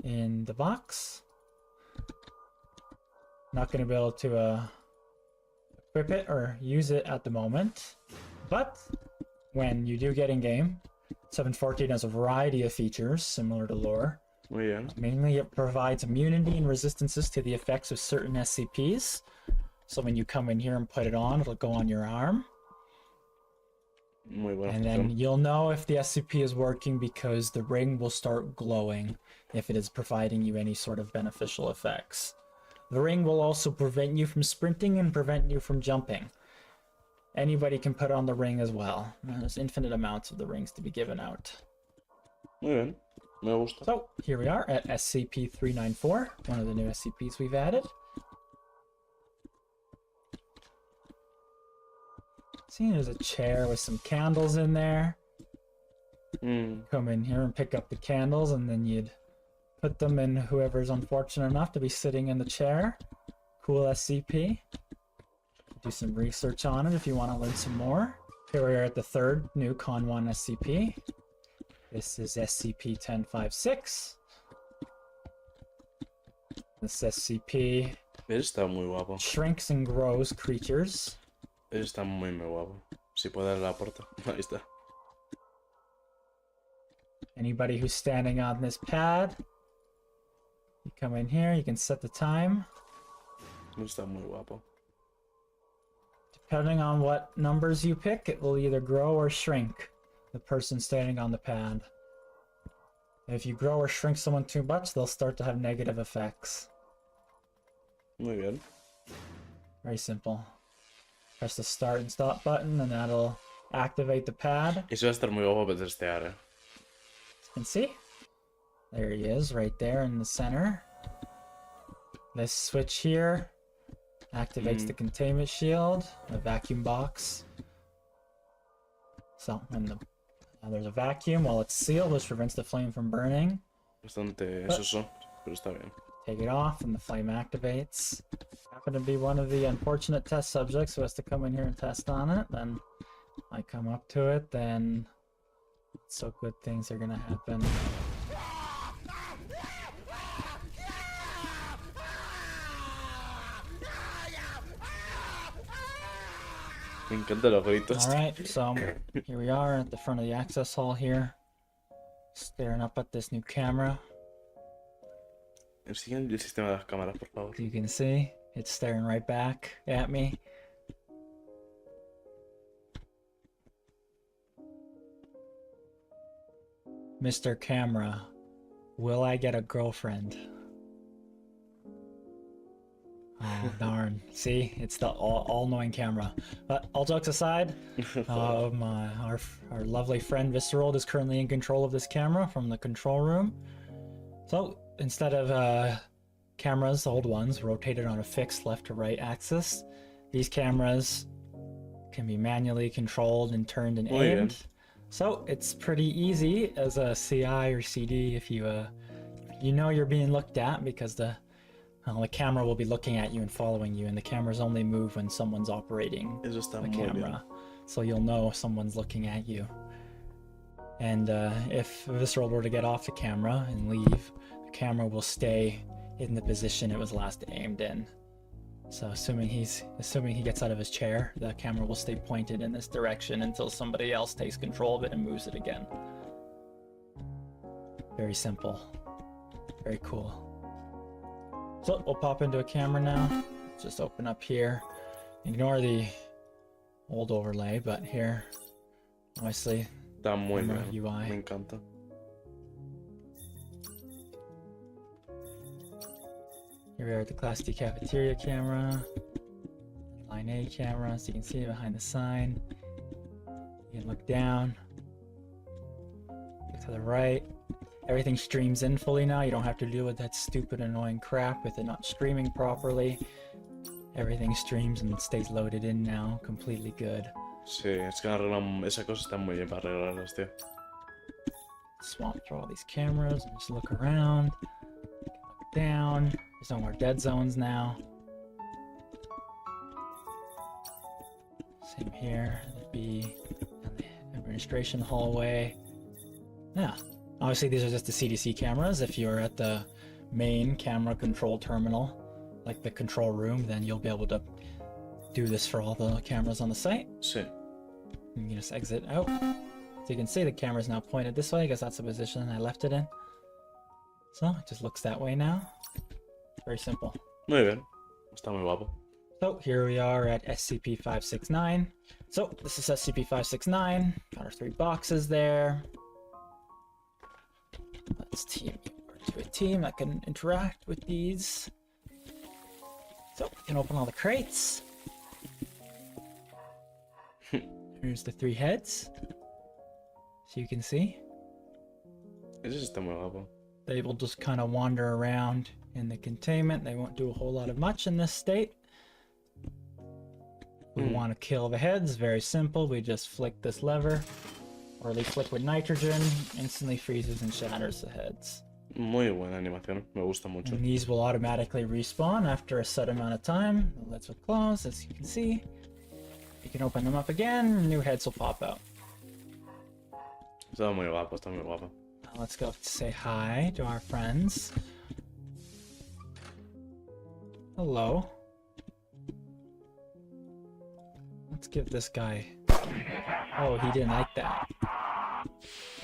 Speaker 3: in the box. Not going to be able to equip it or use it at the moment, but when you do get in game, 714 has a variety of features similar to lore.
Speaker 2: Muy bien.
Speaker 3: Mainly it provides immunity and resistances to the effects of certain SCPs. So when you come in here and put it on, it'll go on your arm.
Speaker 2: Muy buena
Speaker 3: And
Speaker 2: función.
Speaker 3: then you'll know if the SCP is working because the ring will start glowing if it is providing you any sort of beneficial effects. The ring will also prevent you from sprinting and prevent you from jumping. Anybody can put on the ring as well. There's infinite amounts of the rings to be given out.
Speaker 2: Muy bien. Me gusta.
Speaker 3: So here we are at SCP-394, one of the new SCPs we've added. See, there's a chair with some candles in there. Come in here and pick up the candles, and then you'd put them in whoever's unfortunate enough to be sitting in the chair. Cool SCP. Do some research on it if you want to learn some more. Here we are at the third new Con 1 SCP. This is SCP-1056. This SCP
Speaker 2: Está muy guapo.
Speaker 3: shrinks and grows creatures.
Speaker 2: Está muy guapo. Si puedo dar la puerta. Ahí está.
Speaker 3: Anybody who's standing on this pad, you come in here, you can set the time.
Speaker 2: Está muy guapo.
Speaker 3: Depending on what numbers you pick, it will either grow or shrink the person standing on the pad. If you grow or shrink someone too much, they'll start to have negative effects.
Speaker 2: Muy bien.
Speaker 3: Very simple. Press the start and stop button and that'll activate the pad.
Speaker 2: Eso va a estar muy guapo para testear,
Speaker 3: You can see. There he is, right there in the center. This switch here activates the containment shield, the vacuum box. So, there's a vacuum while it's sealed, which prevents the flame from burning.
Speaker 2: Bastante soso, pero está bien.
Speaker 3: Take it off and the flame activates. Happen to be one of the unfortunate test subjects who has to come in here and test on it, then I come up to it, then so good things are gonna happen.
Speaker 2: Me encantan los gritos.
Speaker 3: Alright, so here we are at the front of the access hall here. Staring up at this new camera.
Speaker 2: Enseñan el sistema de las cámaras, por favor.
Speaker 3: You can see it's staring right back at me. Mr. Camera, will I get a girlfriend? Oh, darn. See, it's the all-knowing camera. But all jokes aside, our lovely friend Visceral is currently in control of this camera from the control room. So instead of cameras, the old ones, rotated on a fixed left to right axis, these cameras can be manually controlled and turned and aimed. So it's pretty easy as a CI or CD if you know you're being looked at, because the camera will be looking at you and following you, and the cameras only move when someone's operating
Speaker 2: Eso está
Speaker 3: the
Speaker 2: muy bien.
Speaker 3: camera. So you'll know someone's looking at you. And if Visceral were to get off the camera and leave, the camera will stay in the position it was last aimed in. So assuming he gets out of his chair, the camera will stay pointed in this direction until somebody else takes control of it and moves it again. Very simple. Very cool. So we'll pop into a camera now. Just open up here. Ignore the old overlay, but here, obviously,
Speaker 2: Está muy
Speaker 3: camera
Speaker 2: bien.
Speaker 3: UI.
Speaker 2: Me encanta.
Speaker 3: Here we are at the Class D cafeteria camera, Line A camera, so you can see it behind the sign. You can look down, look to the right. Everything streams in fully now. You don't have to deal with that stupid annoying crap with it not streaming properly. Everything streams and stays loaded in now, completely good.
Speaker 2: Sí, es que esa cosa está muy bien para arreglarlas, tío.
Speaker 3: Swap through all these cameras and just look around, look down. There's no more dead zones now. Same here. There'd be in the administration hallway. Yeah. Obviously, these are just the CDC cameras. If you're at the main camera control terminal, like the control room, then you'll be able to do this for all the cameras on the site.
Speaker 2: Sí.
Speaker 3: You can just exit out. So you can see the camera's now pointed this way, because that's the position I left it in. So it just looks that way now. Very simple.
Speaker 2: Muy bien. Está muy guapo.
Speaker 3: So here we are at SCP-569. So this is SCP-569. Got our 3 boxes there. Let's team over to a team that can interact with these. So we can open all the crates. Here's the 3 heads. So you can see.
Speaker 2: Ese está muy guapo.
Speaker 3: They will just kind of wander around in the containment. They won't do a whole lot of much in this state. We want to kill the heads. Very simple. We just flick this lever, or leak liquid nitrogen, instantly freezes and shatters the heads.
Speaker 2: Muy buena animación. Me gusta mucho.
Speaker 3: And these will automatically respawn after a set amount of time. The lids will close, as you can see. You can open them up again. New heads will pop out.
Speaker 2: Está muy guapo, está muy guapo.
Speaker 3: Now let's go say hi to our friends. Hello. Let's give this guy... Oh, he didn't like that.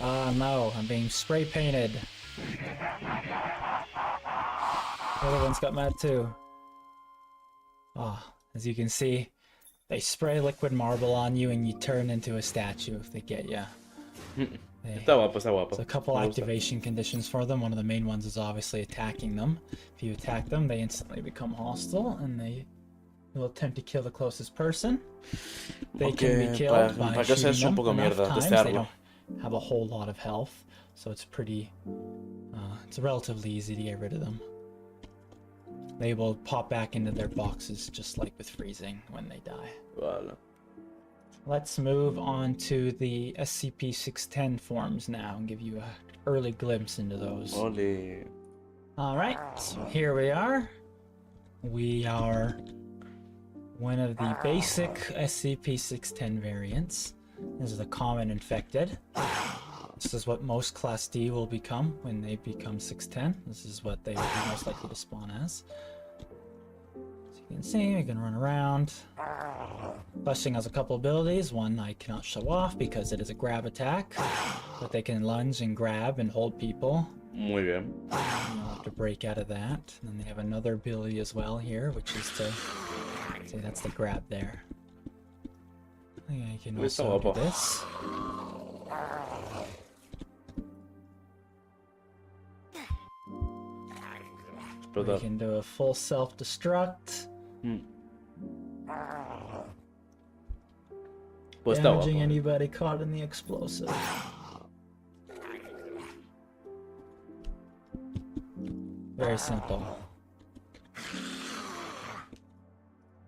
Speaker 3: No, I'm being spray painted. The other one's got mad too. As you can see, they spray liquid marble on you and you turn into a statue if they get you.
Speaker 2: Está guapo, está guapo.
Speaker 3: There's a couple activation conditions for them. One of the main ones is obviously attacking them. If you attack them, they instantly become hostile and they will attempt to kill the closest person. They can be killed by shooting them enough times. They don't have a whole lot of health, so it's pretty... it's relatively easy to get rid of them. They will pop back into their boxes just like with freezing when they die.
Speaker 2: Vale.
Speaker 3: Let's move on to the SCP-610 forms now and give you an early glimpse into those.
Speaker 2: Oli.
Speaker 3: Alright, so here we are. We are one of the basic SCP-610 variants. This is the common infected. This is what most Class D will become when they become 610. This is what they will be most likely to spawn as. As you can see, we can run around. Bushing has a couple abilities. One I cannot show off because it is a grab attack, but they can lunge and grab and hold people.
Speaker 2: Muy bien.
Speaker 3: You'll have to break out of that. And then they have another ability as well here, which is to... See, that's the grab there. I can also do this. We can do a full self-destruct. Damaging anybody caught in the explosive. Very simple.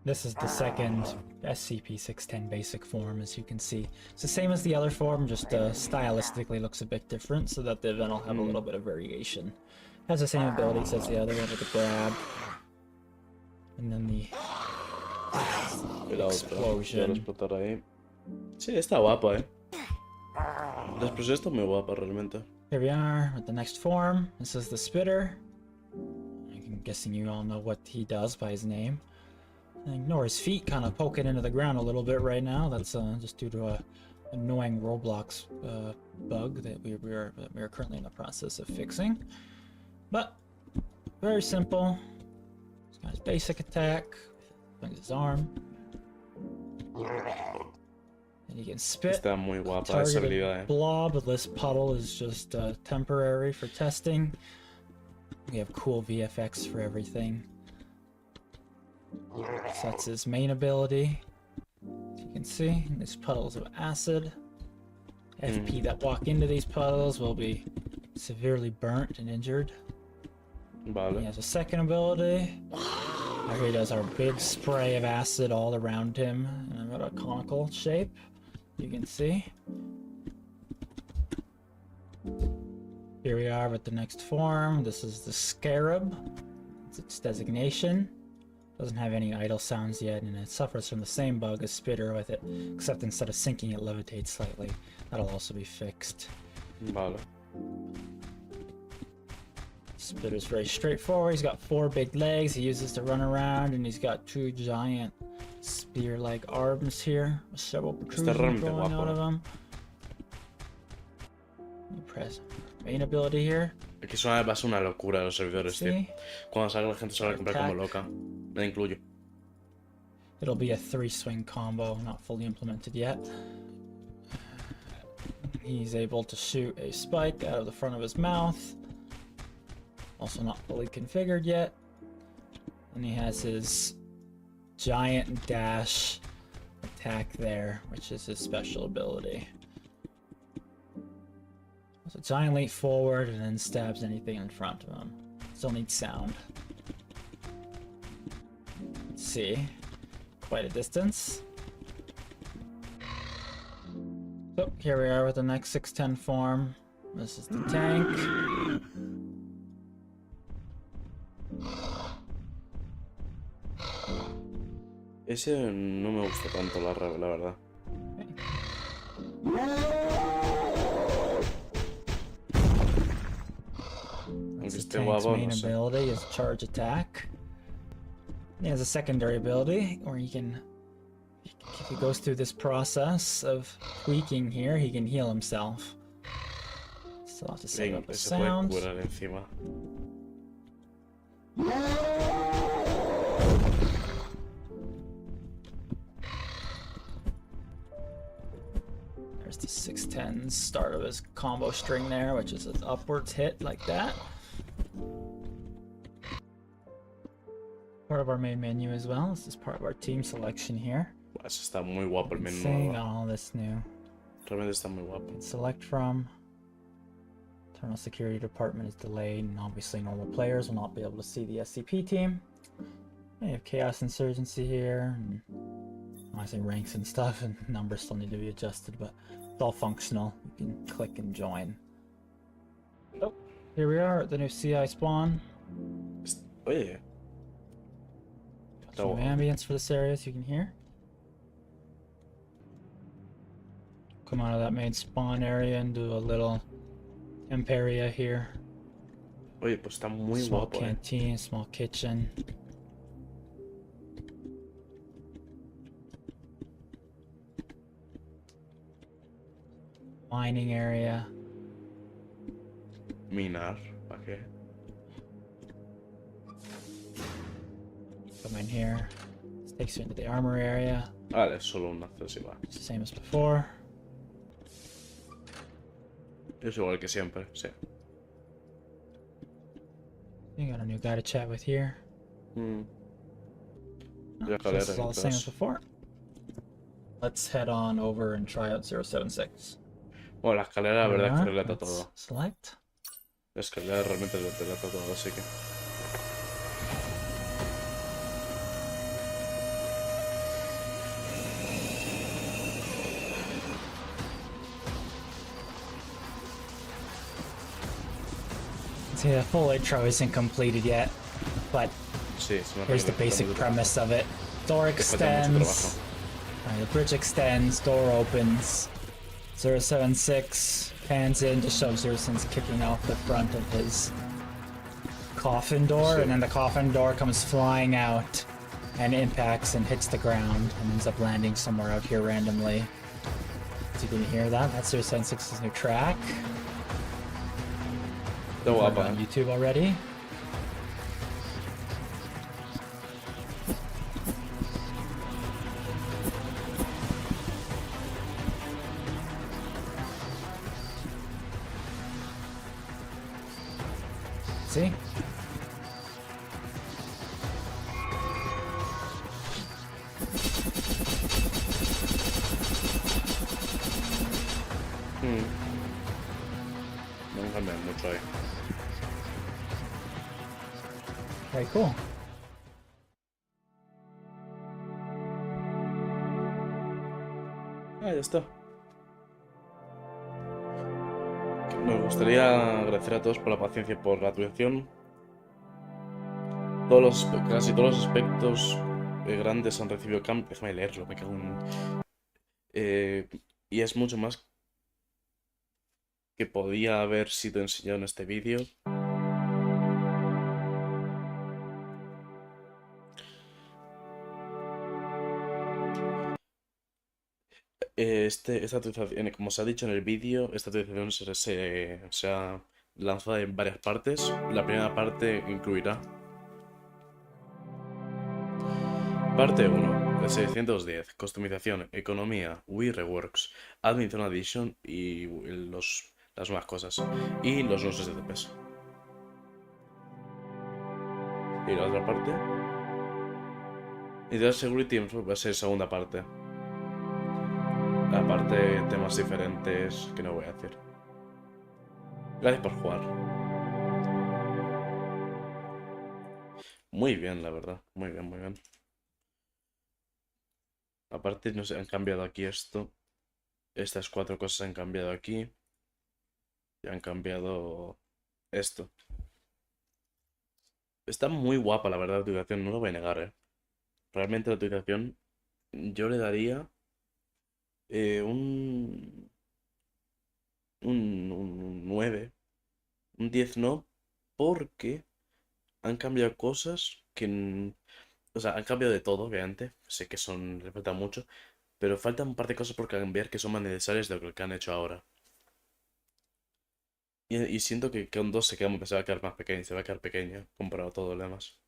Speaker 3: This is the second SCP-610 basic form, as you can see. It's the same as the other form, just stylistically looks a bit different, so that the event will have a little bit of variation. Has the same abilities as the other one with the grab. And then the explosion.
Speaker 2: Sí, está guapo, La explosión está muy guapa, realmente.
Speaker 3: Here we are with the next form. This is the spitter. I'm guessing you all know what he does by his name. Ignore his feet kind of poking into the ground a little bit right now. That's just due to a annoying Roblox bug that we are currently in the process of fixing. But very simple. This guy's basic attack. His arm. And you can spit.
Speaker 2: Está muy guapa
Speaker 3: Target
Speaker 2: esa habilidad,
Speaker 3: a blob. This puddle is just temporary for testing. We have cool VFX for everything. So that's his main ability. As you can see, these puddles of acid. FP that walk into these puddles will be severely burnt and injured.
Speaker 2: Vale.
Speaker 3: He has a second ability. Here he does our big spray of acid all around him in a conical shape. You can see. Here we are with the next form. This is the Scarab. It's its designation. Doesn't have any idle sounds yet, and it suffers from the same bug as Spitter with it, except instead of sinking, it levitates slightly. That'll also be fixed.
Speaker 2: Vale.
Speaker 3: Spitter's very straightforward. He's got 4 big legs he uses to run around, and he's got 2 giant spear-like arms here with several protrusions going out of them. You press main ability here.
Speaker 2: Aquí va a ser una locura los servidores, tío.
Speaker 3: See?
Speaker 2: Cuando salga la gente se va a comprar como loca. Me incluyo.
Speaker 3: It'll be a 3-swing combo, not fully implemented yet. He's able to shoot a spike out of the front of his mouth. Also not fully configured yet. And he has his giant dash attack there, which is his special ability. So giant leap forward and then stabs anything in front of him. Still needs sound. Let's see. Quite a distance. So here we are with the next 610 form. This is the tank.
Speaker 2: Ese no me gusta tanto, la verdad. Aunque esté guapo,
Speaker 3: main
Speaker 2: no sé.
Speaker 3: ability is charge attack. He has a secondary ability where he can, if he goes through this process of tweaking here, he can heal himself. Still have to set up the
Speaker 2: Se puede
Speaker 3: sound.
Speaker 2: curar encima.
Speaker 3: There's the 610's start of his combo string there, which is an upwards hit like that. Part of our main menu as well. This is part of our team selection here.
Speaker 2: Eso está muy guapo el menú.
Speaker 3: Seeing all this new.
Speaker 2: Realmente está muy guapo.
Speaker 3: Select from. Internal security department is delayed, and obviously normal players will not be able to see the SCP team. We have chaos insurgency here, and I say ranks and stuff, and numbers still need to be adjusted, but it's all functional. You can click and join. Oh, here we are at the new CI spawn.
Speaker 2: Oye.
Speaker 3: Some ambience for this area, so you can hear. Come out of that main spawn area and do a little temp area here.
Speaker 2: Oye, pues está muy
Speaker 3: Small
Speaker 2: guapo,
Speaker 3: canteen, small kitchen. Mining area.
Speaker 2: Minar, ¿para qué?
Speaker 3: Come in here. This takes you into the armor area.
Speaker 2: Vale, es solo un acceso y va.
Speaker 3: It's the same as before.
Speaker 2: Es igual que siempre, sí.
Speaker 3: You got a new guy to chat with here.
Speaker 2: Mm.
Speaker 3: No,
Speaker 2: Ya
Speaker 3: this is
Speaker 2: calera,
Speaker 3: all the same as
Speaker 2: entonces.
Speaker 3: before. Let's head on over and try out 076.
Speaker 2: Bueno, la escalera la verdad es que relata
Speaker 3: Let's
Speaker 2: todo.
Speaker 3: select.
Speaker 2: La escalera realmente relata todo, así que...
Speaker 3: See, the full intro isn't completed yet, but
Speaker 2: Sí, es una
Speaker 3: here's the
Speaker 2: película,
Speaker 3: basic
Speaker 2: está muy
Speaker 3: premise of it. Door
Speaker 2: Que falta mucho
Speaker 3: extends. The bridge extends, door opens. 076 pans in to show 076 kicking off the front of his coffin door,
Speaker 2: Sí.
Speaker 3: and then the coffin door comes flying out and impacts and hits the ground and ends up landing somewhere out here randomly. So you can hear that. That's 076's new track.
Speaker 2: Está
Speaker 3: Heard it
Speaker 2: guapa,
Speaker 3: on YouTube already. See?
Speaker 2: No han cambiado mucho ahí.
Speaker 3: Very cool.
Speaker 2: Ah, ya está. Me gustaría agradecer a todos por la paciencia y por la atención. Casi todos los aspectos grandes han recibido cambios. Déjame leerlo, me cago en... y es mucho más que podía haber sido enseñado en este vídeo. Esta actualización, como se ha dicho en el vídeo, esta actualización se ha lanzado en varias partes. La primera parte incluirá parte 1. El 610, customización, economía, Wii Reworks, Admin Zone Edition y las nuevas cosas. Y los nuevos SCPs. Y la otra parte. Y de Security va a ser segunda parte. Aparte, temas diferentes que no voy a decir. Gracias por jugar. Muy bien, la verdad. Muy bien, muy bien. Aparte, no sé, han cambiado aquí esto. Estas 4 cosas han cambiado aquí. Y han cambiado esto. Está muy guapa, la verdad, la utilización. No lo voy a negar, ¿eh? Realmente la utilización yo le daría un 9. Un 10 no. Porque han cambiado cosas que... O sea, han cambiado de todo, obviamente. Sé que son... Les falta mucho. Pero faltan un par de cosas por cambiar que son más necesarias de lo que han hecho ahora. Y siento que un 2 se va a quedar más pequeño, se va a quedar pequeño comparado a todo lo demás.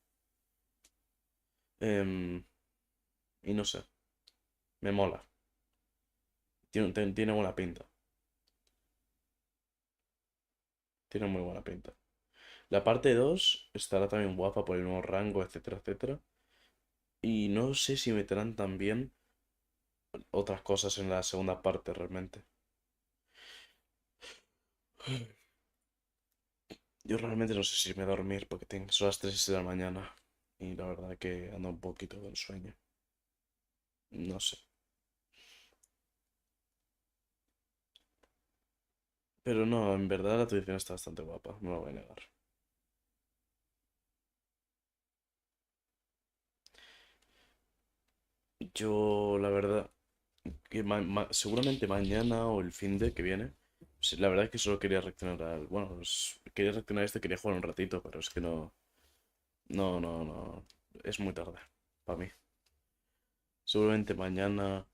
Speaker 2: Em, y no sé, me mola. Tiene buena pinta. Tiene muy buena pinta. La parte 2 estará también guapa por el nuevo rango, etcétera, etcétera. Y no sé si meterán también otras cosas en la segunda parte realmente. Yo realmente no sé si me voy a dormir porque son las 3 de la mañana. Y la verdad que ando un poquito con sueño. No sé. Pero no, en verdad la tradición está bastante guapa, no lo voy a negar. Yo, la verdad, que seguramente mañana o el fin de que viene, sí, la verdad es que solo quería reaccionar al... Bueno, quería reaccionar a esto, quería jugar un ratito, pero es que no... No, no, no. Es muy tarde para mí. Seguramente mañana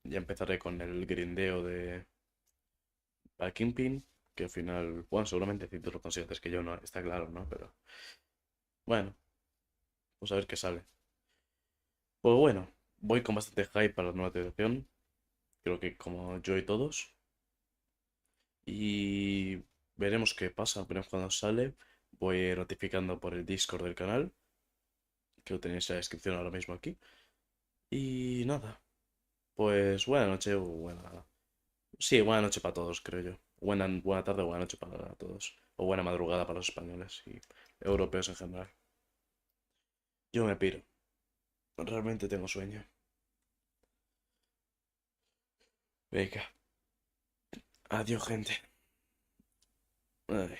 Speaker 2: ya empezaré con el grindeo de KingPin, que al final... Bueno, seguramente si tú lo consigues antes que yo, no, está claro, ¿no? Pero bueno, vamos a ver qué sale. Pues bueno, voy con bastante hype para la nueva actualización. Creo que como yo y todos. Y veremos qué pasa. Veremos cuando sale. Voy notificando por el Discord del canal. Que lo tenéis en la descripción ahora mismo aquí. Y nada. Pues buena noche o buena... Sí, buena noche para todos, creo yo. Buena tarde o buena noche para todos. O buena madrugada para los españoles y europeos en general. Yo me piro. Realmente tengo sueño. Venga. Adiós, gente. Ay.